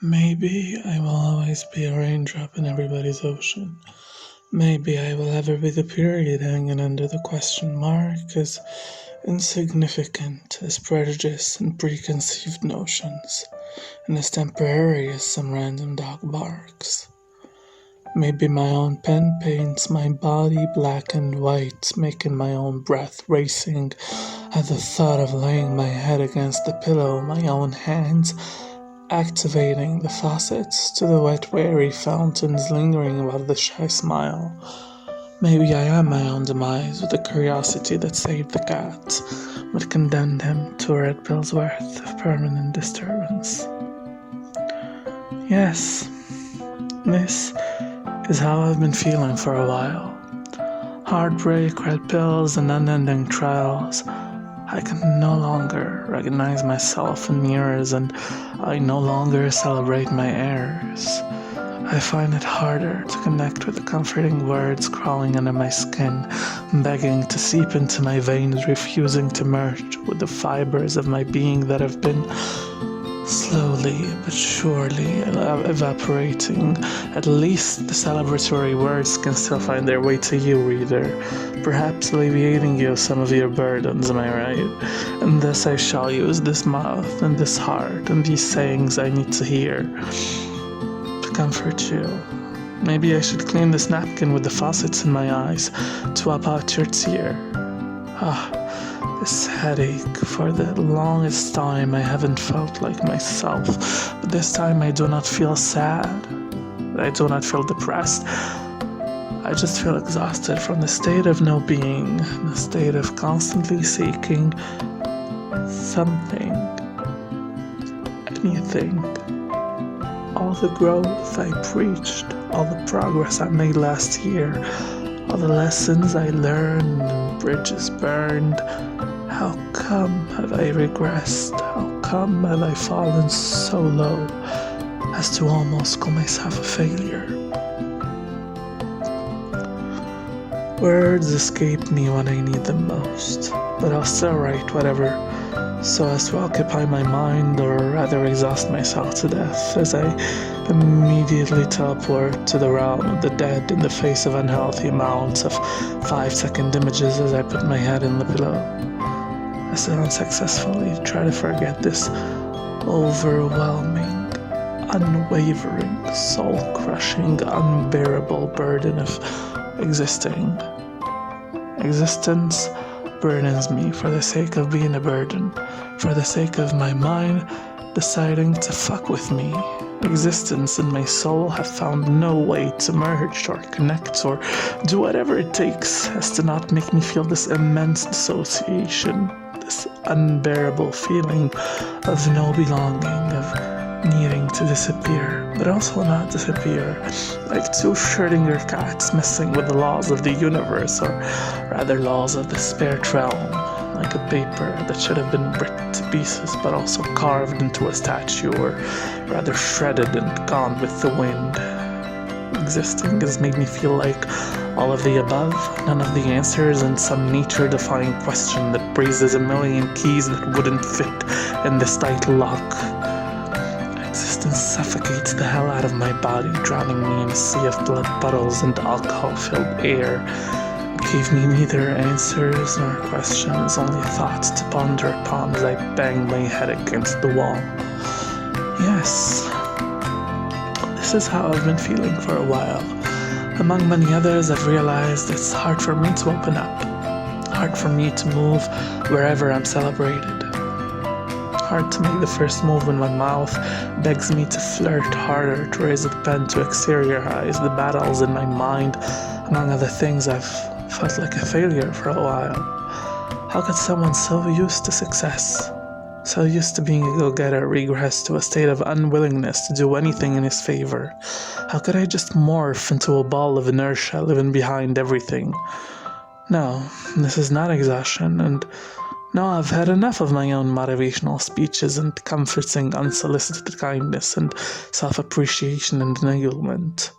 Maybe I will always be a raindrop in everybody's ocean. Maybe I will ever be the period hanging under the question mark, as insignificant as prejudice and preconceived notions, and as temporary as some random dog barks. Maybe my own pen paints my body black and white, making my own breath racing at the thought of laying my head against the pillow, my own hands activating the faucets to the wet, weary fountains lingering above the shy smile. Maybe I am my own demise with the curiosity that saved the cat, but condemned him to a red pill's worth of permanent disturbance. Yes, this is how I've been feeling for a while. Heartbreak, red pills, and unending trials. I can no longer recognize myself in mirrors, and I no longer celebrate my errors. I find it harder to connect with the comforting words crawling under my skin, begging to seep into my veins, refusing to merge with the fibers of my being that have been slowly but surely evaporating. At least the celebratory words can still find their way to you, reader, perhaps alleviating you of some of your burdens, am I right? And thus I shall use this mouth and this heart and these sayings I need to hear to comfort you. Maybe I should clean this napkin with the faucets in my eyes to wipe out your tear. This headache. For the longest time I haven't felt like myself, but this time I do not feel sad. I do not feel depressed. I just feel exhausted from the state of no being, the state of constantly seeking something, anything. All the growth I preached, all the progress I made last year, all the lessons I learned and bridges burned. How come have I regressed? How come have I fallen so low as to almost call myself a failure? Words escape me when I need them most, but I'll still write whatever so as to occupy my mind, or rather exhaust myself to death, as I immediately teleport to the realm of the dead in the face of unhealthy amounts of 5-second images as I put my head in the pillow. I still unsuccessfully try to forget this overwhelming, unwavering, soul-crushing, unbearable burden of existing. Existence burdens me for the sake of being a burden, for the sake of my mind deciding to fuck with me. Existence and my soul have found no way to merge or connect or do whatever it takes as to not make me feel this immense dissociation, this unbearable feeling of no belonging, of needing to disappear, but also not disappear, like two Schrödinger cats messing with the laws of the universe, or rather laws of the spirit realm, like a paper that should have been bricked to pieces but also carved into a statue, or rather shredded and gone with the wind. Existing has made me feel like all of the above, none of the answers, and some nature-defying question that praises a million keys that wouldn't fit in this tight lock. Existence suffocates the hell out of my body, drowning me in a sea of blood puddles and alcohol-filled air. It gave me neither answers nor questions, only thoughts to ponder upon as I bang my head against the wall. Yes, this is how I've been feeling for a while. Among many others, I've realized it's hard for me to open up, hard for me to move wherever I'm celebrated. Hard to make the first move when my mouth begs me to flirt harder, to raise the pen to exteriorize the battles in my mind. Among other things, I've felt like a failure for a while. How could someone so used to success, so used to being a go-getter, regress to a state of unwillingness to do anything in his favor? How could I just morph into a ball of inertia, living behind everything? No, this is not exhaustion, and no, I've had enough of my own motivational speeches and comforting unsolicited kindness and self-appreciation and enablement.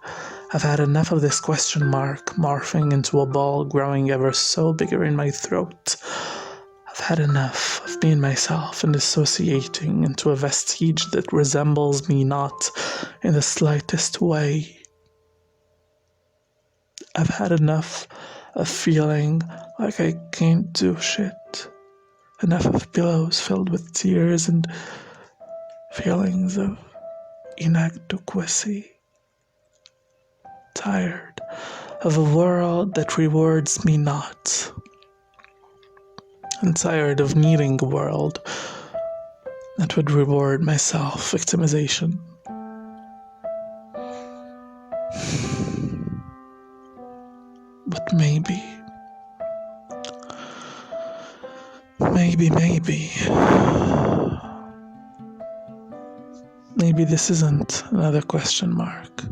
I've had enough of this question mark morphing into a ball growing ever so bigger in my throat. I've had enough of being myself and dissociating into a vestige that resembles me not in the slightest way. I've had enough of feeling like I can't do shit. Enough of pillows filled with tears and feelings of inadequacy. Tired of a world that rewards me not. I'm tired of needing a world that would reward my self-victimization. But maybe this isn't another question mark.